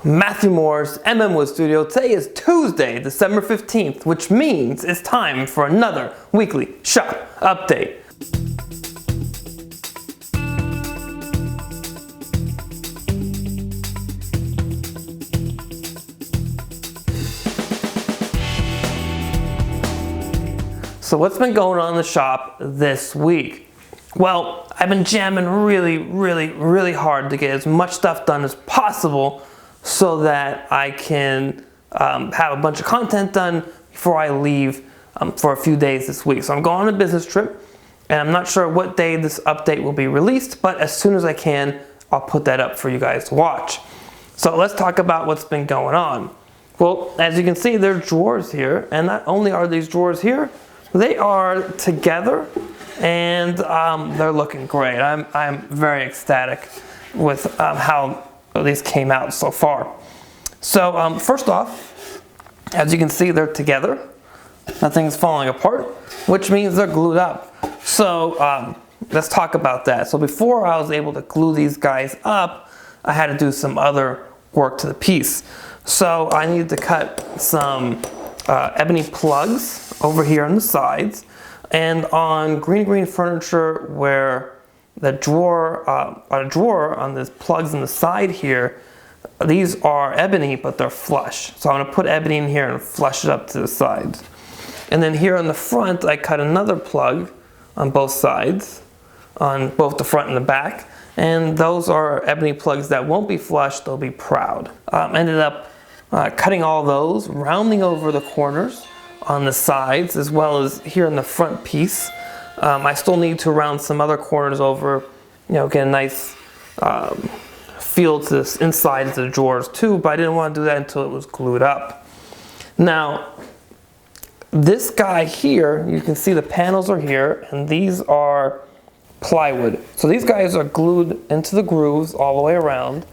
Matthew Moore's Wood Studio. Today is Tuesday, December 15th, which means it's time for another weekly shop update. So what's been going on in the shop this week? Well, I've been jamming really hard to get as much stuff done as possible so that I can have a bunch of content done before I leave for a few days this week. So I'm going on a business trip, and I'm not sure what day this update will be released, but as soon as I can, I'll put that up for you guys to watch. So let's talk about what's been going on. Well, as you can see, there are drawers here, and not only are these drawers here, they are together, and they're looking great. I'm very ecstatic with how these came out so far. So first off, as you can see, they're together. Nothing's falling apart, which means they're glued up. So let's talk about that. So before I was able to glue these guys up, I had to do some other work to the piece. So I needed to cut some ebony plugs over here on the sides, and on green furniture where the drawer on the plugs on the side here, these are ebony but they're flush. So I'm going to put ebony in here and flush it up to the sides. And then here on the front, I cut another plug on both sides, on both the front and the back, and those are ebony plugs that won't be flush, they'll be proud. Ended up cutting all those, rounding over the corners on the sides as well as here in the front piece. I still need to round some other corners over, get a nice feel to this inside of the drawers too, but I didn't want to do that until it was glued up. Now, this guy here, you can see the panels are here, and these are plywood. So these guys are glued into the grooves all the way around,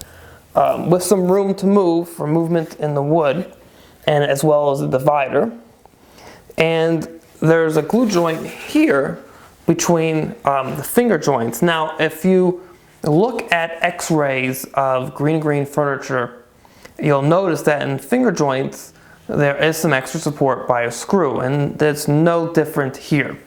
with some room to move for movement in the wood, and as well as a divider. And there's a glue joint here between the finger joints. Now, if you look at x-rays of green furniture, you'll notice that in finger joints, there is some extra support by a screw, and it's no different here.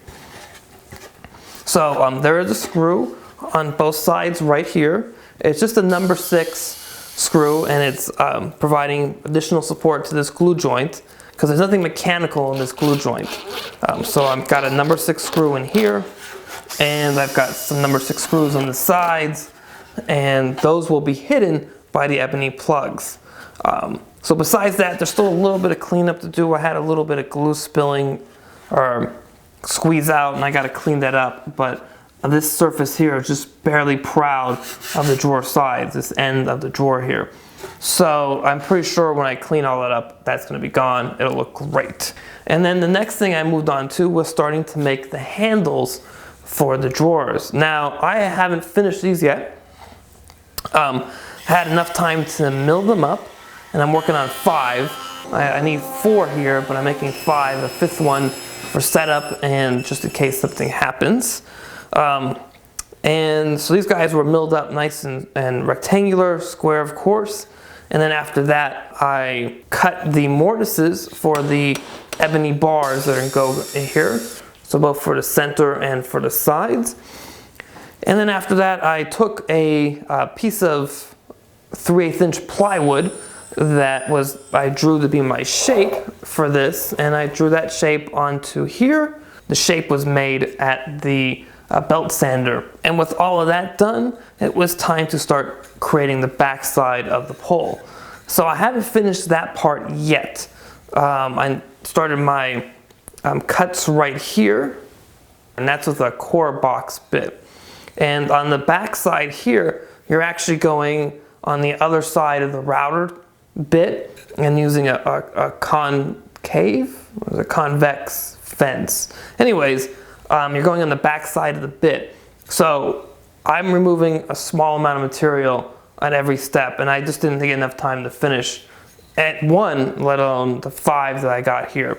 So there is a screw on both sides right here. It's just a number 6 screw, and it's providing additional support to this glue joint, because there's nothing mechanical in this glue joint. So I've got a number 6 screw in here, and I've got some number 6 screws on the sides, and those will be hidden by the ebony plugs. So besides that, there's still a little bit of cleanup to do. I had a little bit of glue spilling or squeeze out, and I got to clean that up, but this surface here is just barely proud of the drawer sides, this end of the drawer here. So I'm pretty sure when I clean all that up, that's going to be gone. It'll look great. And then the next thing I moved on to was starting to make the handles for the drawers. Now, I haven't finished these yet. Had enough time to mill them up, and I'm working on 5. I need 4 here, but I'm making 5, a 5th one for setup and just in case something happens. And so these guys were milled up nice and rectangular, square of course. And then after that, I cut the mortises for the ebony bars that are going to go in here. So both for the center and for the sides. And then after that, I took a piece of 3/8 inch plywood that I drew to be my shape for this, and I drew that shape onto here. The shape was made at the belt sander, and with all of that done, it was time to start creating the back side of the pole. So I haven't finished that part yet. I started my cuts right here, and that's with a core box bit. And on the back side here, you're actually going on the other side of the router bit and using a convex fence. Anyways, you're going on the back side of the bit. So I'm removing a small amount of material at every step, and I just didn't take enough time to finish at 1, let alone the 5 that I got here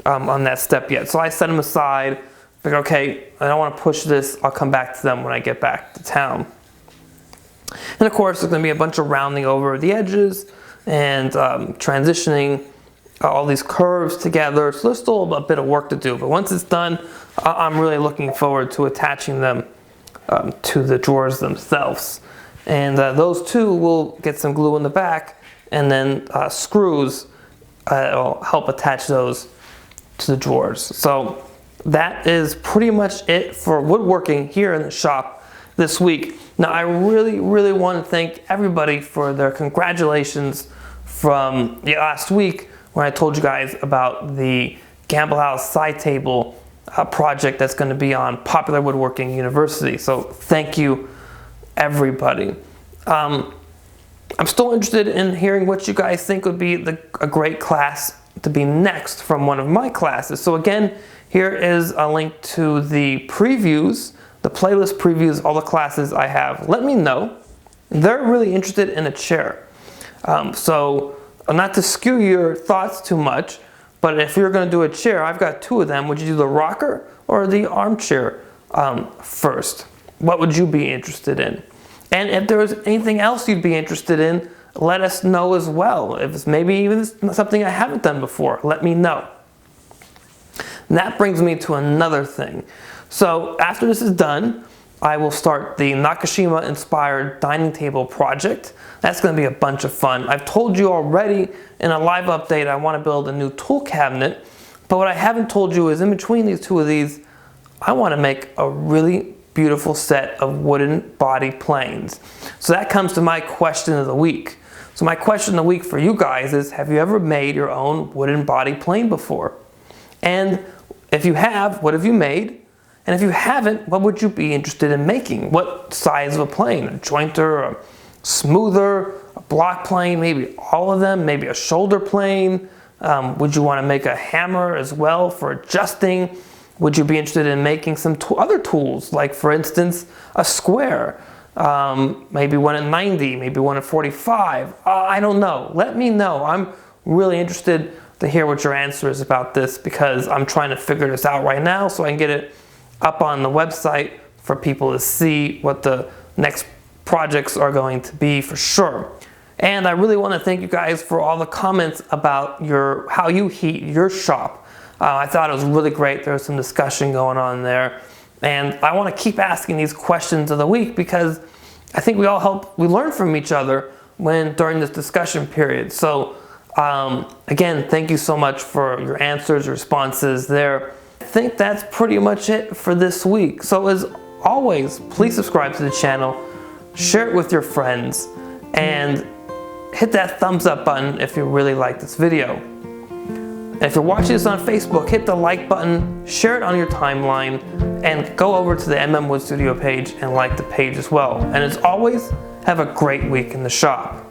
on that step yet. So I set them aside, figured, okay, I don't want to push this, I'll come back to them when I get back to town. And of course, there's going to be a bunch of rounding over the edges and transitioning all these curves together. So there's still a bit of work to do, but once it's done, I'm really looking forward to attaching them to the drawers themselves. And those two will get some glue in the back, and then screws will help attach those to the drawers. So that is pretty much it for woodworking here in the shop this week. Now I really want to thank everybody for their congratulations from last week when I told you guys about the Gamble House side table project that's going to be on Popular Woodworking University. So thank you everybody. I'm still interested in hearing what you guys think would be a great class to be next from one of my classes. So again, here is a link to the previews, the playlist previews, all the classes I have. Let me know. They're really interested in a chair. So not to skew your thoughts too much, but if you're going to do a chair, I've got two of them. Would you do the rocker or the armchair first? What would you be interested in? And if there was anything else you'd be interested in, let us know as well. If it's maybe even something I haven't done before, let me know. And that brings me to another thing. So after this is done, I will start the Nakashima inspired dining table project. That's going to be a bunch of fun. I've told you already in a live update I want to build a new tool cabinet, but what I haven't told you is in between these two of these, I want to make a really beautiful set of wooden body planes. So that comes to my question of the week. So my question of the week for you guys is, have you ever made your own wooden body plane before? And if you have, what have you made? And if you haven't, what would you be interested in making? What size of a plane? A jointer, a smoother, a block plane, maybe all of them, maybe a shoulder plane? Would you want to make a hammer as well for adjusting? Would you be interested in making some other tools, like for instance, a square? Maybe one at 90, maybe one at 45. I don't know. Let me know. I'm really interested to hear what your answer is about this, because I'm trying to figure this out right now so I can get it up on the website for people to see what the next projects are going to be for sure. And I really want to thank you guys for all the comments about how you heat your shop. I thought it was really great. There was some discussion going on there. And I want to keep asking these questions of the week, because I think we learn from each other during this discussion period. So again, thank you so much for your answers, your responses there. I think that's pretty much it for this week. So as always, please subscribe to the channel, share it with your friends, and hit that thumbs up button if you really like this video. And if you're watching this on Facebook, hit the like button, share it on your timeline, and go over to the MM Wood Studio page and like the page as well. And as always, have a great week in the shop.